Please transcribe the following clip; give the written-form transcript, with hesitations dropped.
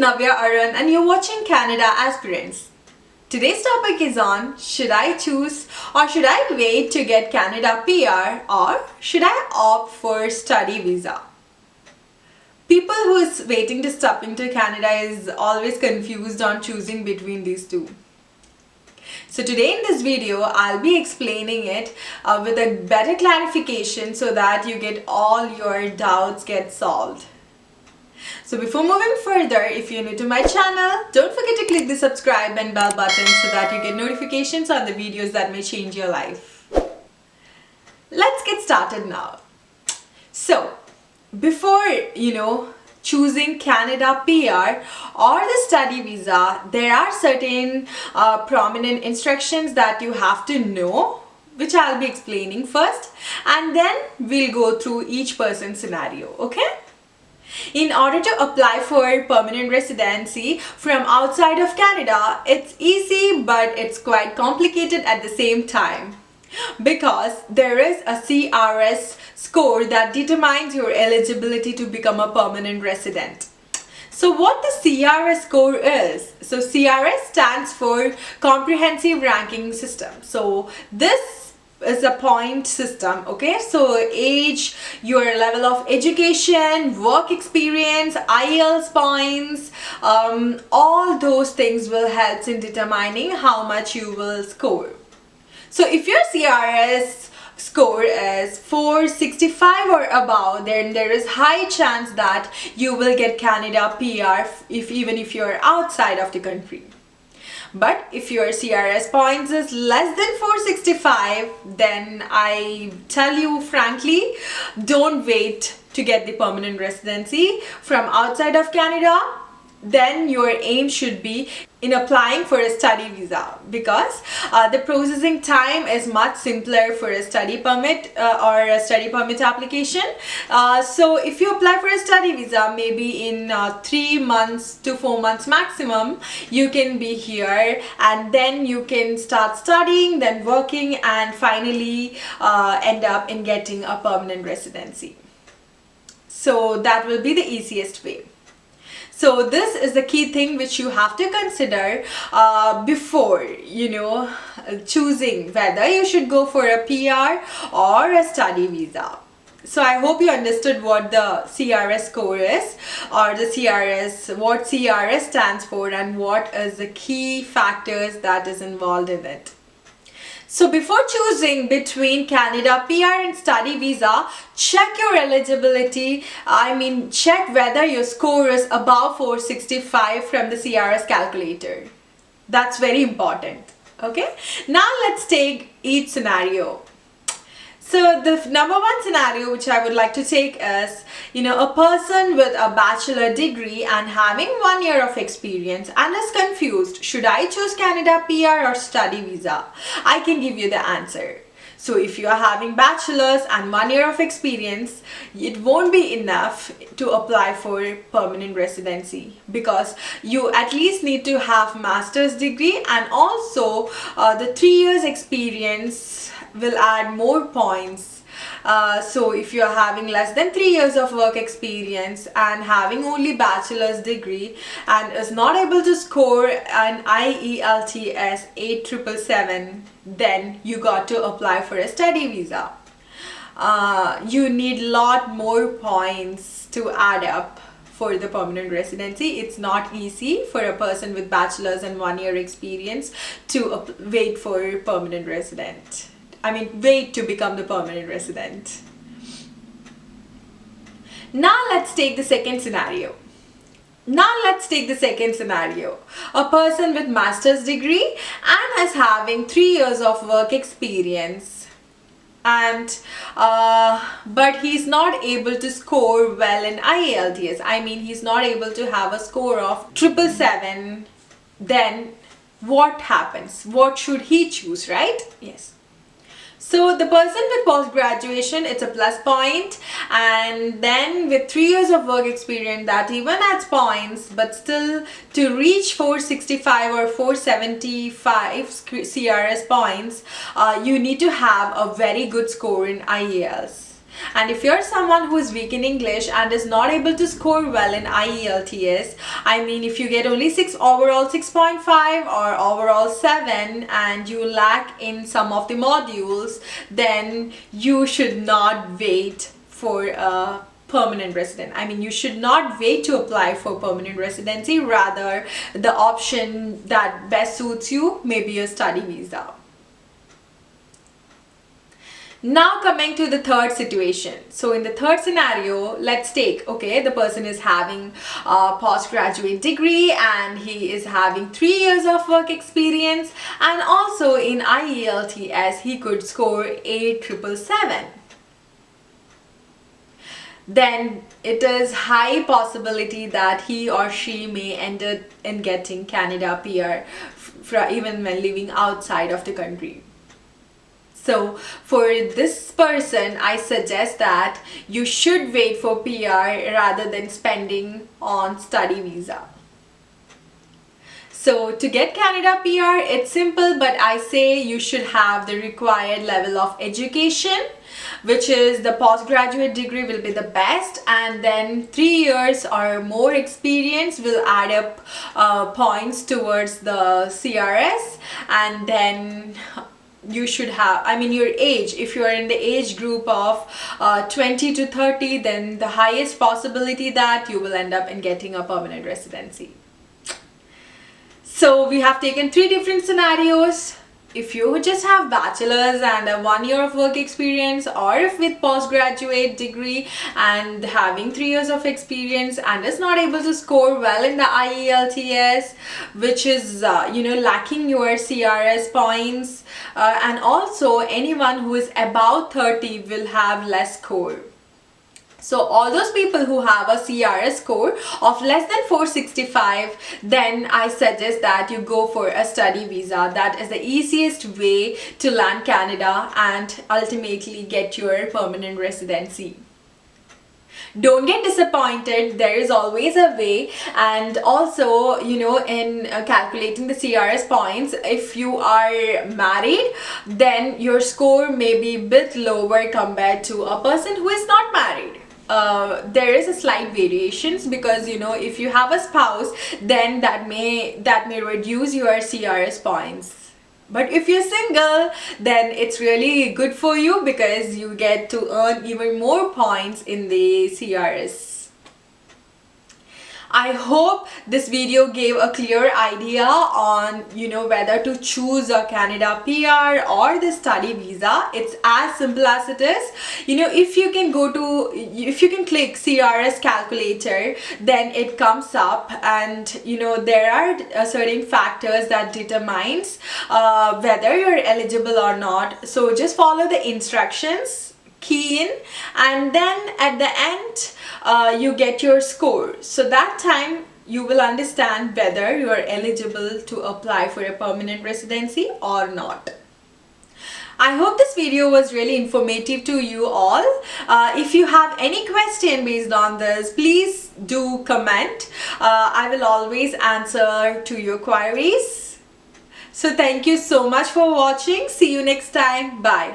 Navya Arun and you're watching Canada Aspirants. Today's topic is on, should I choose or should I wait to get Canada PR or should I opt for study visa? People who is waiting to step into Canada is always confused on choosing between these two. So today in this video, I'll be explaining it with a better clarification so that you get all your doubts get solved. So before moving further, if you're new to my channel, don't forget to click the subscribe and bell button so that you get notifications on the videos that may change your life. Let's get started now. So before, choosing Canada PR or the study visa, there are certain prominent instructions that you have to know, which I'll be explaining first, and then we'll go through each person's scenario, okay? In order to apply for permanent residency from outside of Canada, it's easy but it's quite complicated at the same time because there is a CRS score that determines your eligibility to become a permanent resident. So what the CRS score is? So CRS stands for Comprehensive Ranking System. So this is a point system, okay? So age, your level of education, work experience, IELTS points, all those things will help in determining how much you will score. So if your CRS score is 465 or above, then there is high chance that you will get Canada PR even if you're outside of the country. But if your CRS points is less than 465, then I tell you frankly, don't wait to get the permanent residency from outside of Canada. Then your aim should be in applying for a study visa because the processing time is much simpler for a study permit or a study permit application. So if you apply for a study visa, maybe in 3 months to 4 months maximum, you can be here and then you can start studying, then working, and finally end up in getting a permanent residency. So that will be the easiest way. So this is the key thing which you have to consider before, choosing whether you should go for a PR or a study visa. So I hope you understood what the CRS score is or what CRS stands for and what is the key factors that is involved in it. So before choosing between Canada PR and study visa, check your eligibility. Check whether your score is above 465 from the CRS calculator. That's very important. Okay. Now let's take each scenario. So the number one scenario which I would like to take is, a person with a bachelor degree and having 1 year of experience and is confused, should I choose Canada PR or study visa? I can give you the answer. So if you are having bachelor's and 1 year of experience, it won't be enough to apply for permanent residency because you at least need to have master's degree, and also the 3 years experience will add more points. So if you are having less than 3 years of work experience and having only bachelor's degree and is not able to score an IELTS 8777, then you got to apply for a study visa. You need lot more points to add up for the permanent residency. It's not easy for a person with bachelor's and 1 year experience to wait for permanent resident. Wait to become the permanent resident. Now let's take the second scenario. A person with master's degree and is having 3 years of work experience, and but he's not able to score well in IELTS. He's not able to have a score of 777. Then what happens? What should he choose, right? Yes. So the person with post-graduation, it's a plus point, and then with 3 years of work experience, that even adds points, but still to reach 465 or 475 CRS points, you need to have a very good score in IELTS. And if you're someone who is weak in English and is not able to score well in IELTS, I mean if you get only overall 6.5 or overall 7 and you lack in some of the modules, then you should not wait for a permanent resident. I mean, you should not wait to apply for permanent residency. Rather, the option that best suits you may be a study visa. Now coming to the third situation. So in the third scenario, let's take, okay, the person is having a postgraduate degree and he is having 3 years of work experience, and also in IELTS he could score 8,777. Then it is high possibility that he or she may end up in getting Canada PR even when living outside of the country. So for this person, I suggest that you should wait for PR rather than spending on study visa. So to get Canada PR, it's simple, but I say you should have the required level of education, which is the postgraduate degree will be the best, and then 3 years or more experience will add up points towards the CRS. And then you should have, I mean, your age, if you are in the age group of 20 to 30, then the highest possibility that you will end up in getting a permanent residency. So we have taken 3 different scenarios. If you just have bachelor's and a 1 year of work experience, or if with postgraduate degree and having 3 years of experience and is not able to score well in the IELTS, which is lacking your CRS points, and also anyone who is about 30 will have less score. So all those people who have a CRS score of less than 465, then I suggest that you go for a study visa. That is the easiest way to land Canada and ultimately get your permanent residency. Don't get disappointed, there is always a way. And also, in calculating the CRS points, if you are married, then your score may be a bit lower compared to a person who is not married. There is a slight variations because if you have a spouse, then that may reduce your CRS points. But if you're single, then it's really good for you because you get to earn even more points in the CRS. I hope this video gave a clear idea on whether to choose a Canada PR or the study visa. It's as simple as it is. If you can click CRS calculator, then it comes up, and there are certain factors that determines whether you're eligible or not. So just follow the instructions, key in, and then at the end you get your score. So that time you will understand whether you are eligible to apply for a permanent residency or not. I hope this video was really informative to you all. If you have any question based on this, please do comment. I will always answer to your queries. So thank you so much for watching. See you next time. Bye.